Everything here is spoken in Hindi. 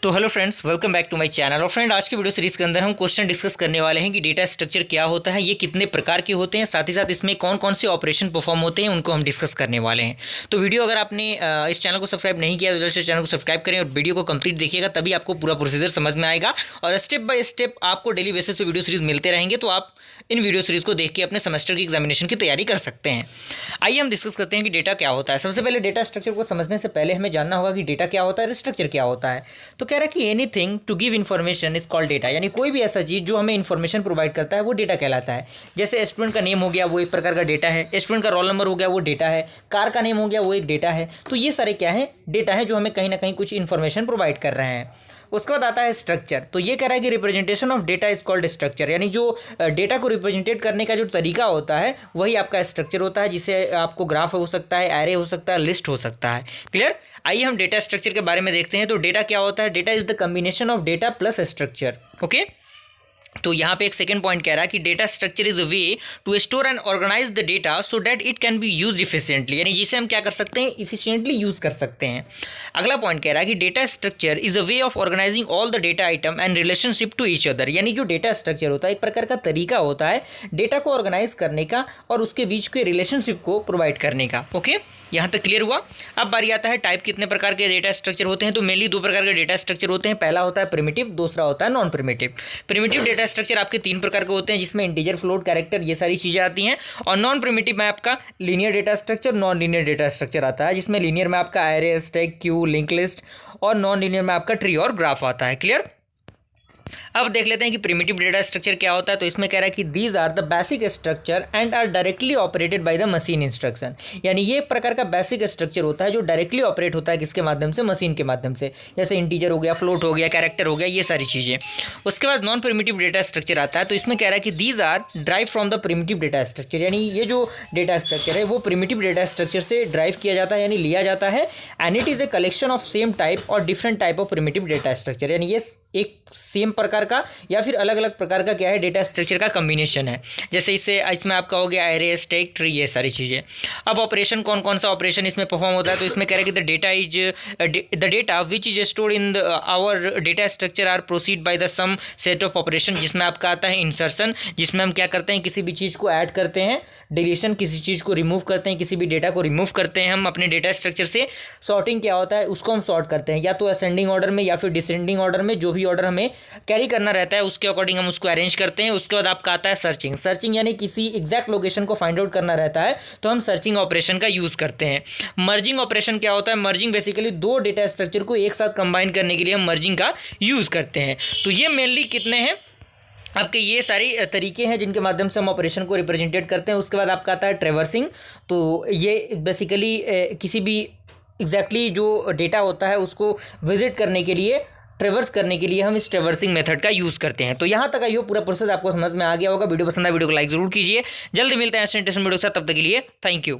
तो hello friends, welcome back to my channel. और फ्रेंड, आज की वीडियो सीरीज के अंदर हम क्वेश्चन डिस्कस करने वाले हैं कि डेटा स्ट्रक्चर क्या होता है, ये कितने प्रकार के होते हैं, साथ ही साथ इसमें कौन कौन से ऑपरेशन परफॉर्म होते हैं, उनको हम डिस्कस करने वाले हैं। तो वीडियो अगर आपने इस चैनल को सब्सक्राइब नहीं किया तो जल्द से चैनल को सब्सक्राइब करें और वीडियो को कंप्लीट देखिएगा, तभी आपको पूरा प्रोसीजर समझ में आएगा और स्टेप बाय स्टेप आपको डेली बेसिस पे वीडियो सीरीज मिलते रहेंगे। तो आप इन वीडियो सीरीज को देख के अपने सेमेस्टर की एग्जामिनेशन की तैयारी कर सकते हैं। आइए हम डिस्कस करते हैं कि डेटा क्या होता है। सबसे पहले डेटा स्ट्रक्चर को समझने से पहले हमें जानना होगा कि डेटा क्या होता है, स्ट्रक्चर क्या होता है। तो कह रहा है कि anything to give information is called data, यानी कोई भी ऐसा चीज जो हमें इन्फॉर्मेशन प्रोवाइड करता है वो डेटा कहलाता है। जैसे स्टूडेंट का नेम हो गया, वो एक प्रकार का डेटा है। स्टूडेंट का रोल नंबर हो गया, वो डेटा है। कार का नेम हो गया, वो एक डेटा है। तो ये सारे क्या है, डेटा है जो हमें कहीं ना कहीं कुछ इन्फॉर्मेशन प्रोवाइड कर रहे हैं। उसके बाद आता है स्ट्रक्चर। तो ये कह रहा है कि representation of data is called structure, यानी जो डेटा को रिप्रेजेंटेट करने का जो तरीका होता है वही आपका स्ट्रक्चर होता है, जिसे आपको ग्राफ हो सकता है, एरे हो सकता है, लिस्ट हो सकता है। क्लियर। आइए हम डेटा स्ट्रक्चर के बारे में देखते हैं। तो डेटा क्या होता है? Data is the combination of data plus structure. Okay. तो यहाँ पे एक सेकंड पॉइंट कह रहा है कि data structure is a way to store and organise the data so that it can be use efficiently, यानी जिसे हम क्या कर सकते हैं, इफिशिएंटली यूज कर सकते हैं। अगला पॉइंट कह रहा है कि data structure is a way of organising all the data item and relationship to each other, यानी जो डेटा स्ट्रक्चर होता है एक प्रकार का तरीका होता है डेटा को ऑर्गेनाइज करने का और उसके बीच के रिलेशनशिप को प्रोवाइड करने का। ओके, यहाँ तक क्लियर हुआ। अब बारी आता है टाइप, कितने प्रकार के डेटा स्ट्रक्चर होते हैं। तो मेनली दो प्रकार के डेटा स्ट्रक्चर होते हैं। पहला होता है प्रिमिटिव, दूसरा होता है non primitive. Primitive data structure आपके तीन प्रकार के होते हैं, जिसमें इंटीजर, फ्लोट, कैरेक्टर, ये सारी चीजें आती हैं। और नॉन प्रिमिटिव में आपका linear data structure, non linear data structure आता है, जिसमें लीनियर में आपका array, stack, Q, link list, और नॉन लीनियर में आपका ट्री और ग्राफ आता है। क्लियर। अब देख लेते हैं कि प्रिमिटिव डेटा स्ट्रक्चर क्या होता है। तो इसमें कह रहा है कि these are the basic structure and are directly operated by the machine instruction, यानी ये एक प्रकार का बेसिक स्ट्रक्चर होता है जो डायरेक्टली ऑपरेट होता है किसके माध्यम से, मशीन के माध्यम से। जैसे इंटीजर हो गया, फ्लोट हो गया, कैरेक्टर हो गया, ये सारी चीज़ें। उसके बाद नॉन प्रिमिटिव डेटा स्ट्रक्चर आता है। तो इसमें कह रहा है कि these are derive from the primitive data structure, यानी ये जो डेटा स्ट्रक्चर है वो प्रिमिटिव डेटा स्ट्रक्चर से ड्राइव किया जाता है, यानी लिया जाता है। And it is a collection of same type और different type of primitive data structure, यानी ये एक सेम प्रकार का या फिर अलग अलग प्रकार का क्या है, डेटा स्ट्रक्चर का कॉम्बिनेशन है। जैसे इसमें आपका हो गया एरे, स्टैक, ट्री, ये सारी चीज़ें। अब ऑपरेशन, कौन कौन सा ऑपरेशन इसमें परफॉर्म होता है। तो इसमें कह रहे हैं कि the data which is stored in our data structure are proceed by the some set of operation, जिसमें आपका आता है इंसर्शन, जिसमें हम क्या करते हैं, किसी भी चीज़ को ऐड करते हैं। डिलीशन, किसी चीज़ को रिमूव करते हैं, किसी भी डेटा को रिमूव करते हैं हम अपने डेटा स्ट्रक्चर से। सॉर्टिंग क्या होता है, उसको हम सॉर्ट करते हैं या तो असेंडिंग ऑर्डर में या फिर डिसेंडिंग ऑर्डर में, जो भी ऑर्डर हमें कैरी करना रहता है उसके अकॉर्डिंग हम उसको अरेंज करते हैं। उसके बाद आपका आता है सर्चिंग। सर्चिंग यानी किसी एग्जैक्ट लोकेशन को फाइंड आउट करना रहता है तो हम सर्चिंग ऑपरेशन का यूज़ करते हैं। मर्जिंग ऑपरेशन क्या होता है, मर्जिंग बेसिकली दो डेटा स्ट्रक्चर को एक साथ कंबाइन करने के लिए हम मर्जिंग का यूज़ करते हैं। तो ये मेनली कितने हैं आपके, ये सारी तरीके हैं जिनके माध्यम से हम ऑपरेशन को रिप्रेजेंटेट करते हैं। उसके बाद आपका आता है ट्रेवर्सिंग। तो ये बेसिकली किसी भी एग्जैक्टली जो डेटा होता है उसको विजिट करने के लिए, ट्रेवर्स करने के लिए हम इस ट्रेवर्सिंग मेथड का यूज़ करते हैं। तो यहाँ तक आइए पूरा प्रोसेस आपको समझ में आ गया होगा। वीडियो पसंद है वीडियो को लाइक जरूर कीजिए। जल्द मिलते हैं ऐसे इंटरेस्टिंग वीडियो के साथ, तब तक के लिए थैंक यू।